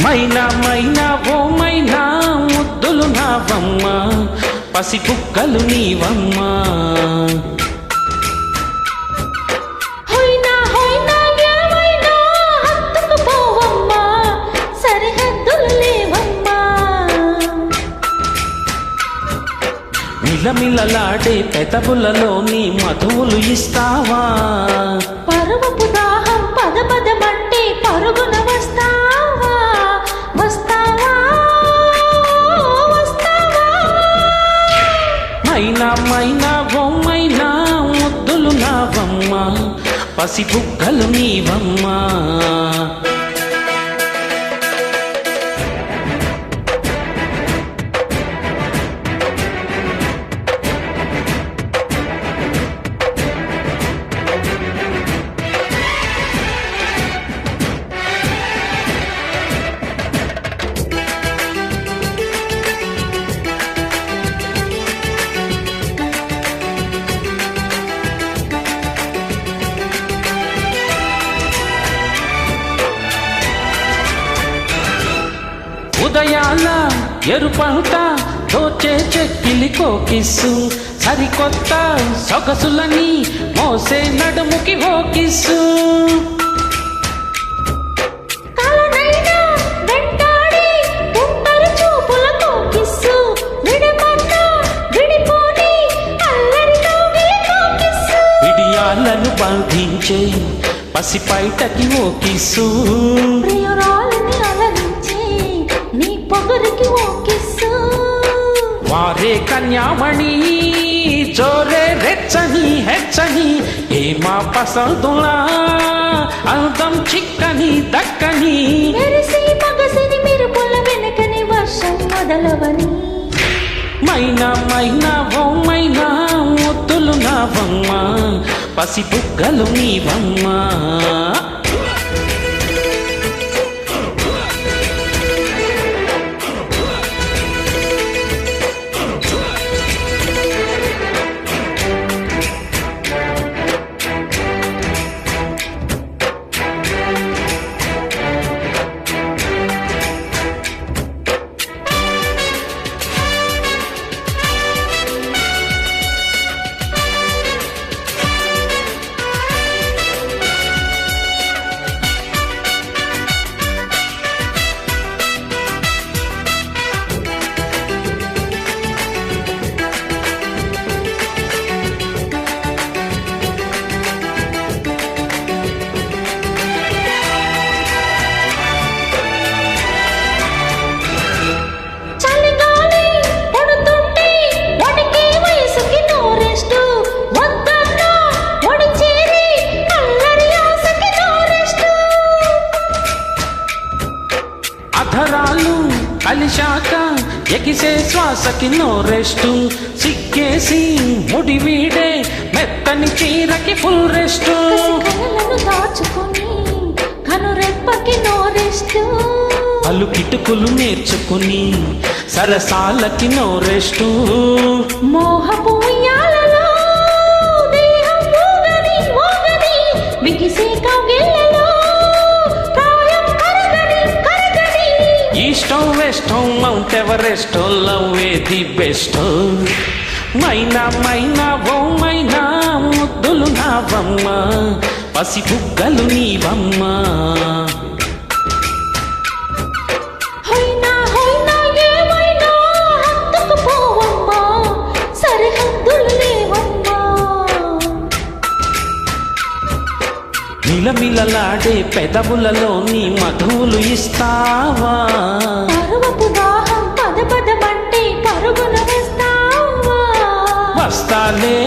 మైనా మైనా ఓ మైనా ముద్దులు నావమ్మ పసిపుక్కలు నీవమ్మ మిలమిలలాడే పెదవులలో నీ మధువులు ఇస్తావా పరువపు దాహం పద పదమంటే పరుగున వస్తావా వస్తావా వస్తావా మైనా మైనా ఓ మైనా ముద్దులు నావమ్మ పసిపుక్కలు నీవమ్మ ఉదయాల ఎరుపంట దోచే చెక్కిలి కోకిస్సు సరికొత్త సొగసులని మోసే నడుముకి హోకిస్సు విడియాలను బంధించే పసిపైటకి ఓకిస్సు వారే కన్యామణి జోరే రెచ్చని హెచ్చని ఏమా పసందులా అందం చిక్కని దక్కని మొదలవని మైనా మైనా ఓ మైనా ముద్దులు నావమ్మ పసిబుగ్గలు నీవమ్మ అధరాలు కలిశాక ఎగిసే శ్వాసకి నో రెస్టు సిక్కేసి ముడి వీడే మెత్తని చీరకి ఫుల్ రెస్టు పలు కిటుకులు నేర్చుకుని సరసాలకి నో రెస్టు మోహపు ఉయ్యాలలో దేహం ఊగని ఊగని బిగిసే కౌగిళ్ళలో ప్రాయం కరగని కరగని ఈస్టం వెస్టం mount Everest love the best మైనా మైనా ఓ మైనా ముద్దులు నావమ్మ పసిబుగ్గలు నీవమ్మ మిలమిలలాడే పెదవులలో నీ మధువులు ఇస్తావా పరువపు దాహం పద పదమంటే పరుగున వస్తావా వస్తాలే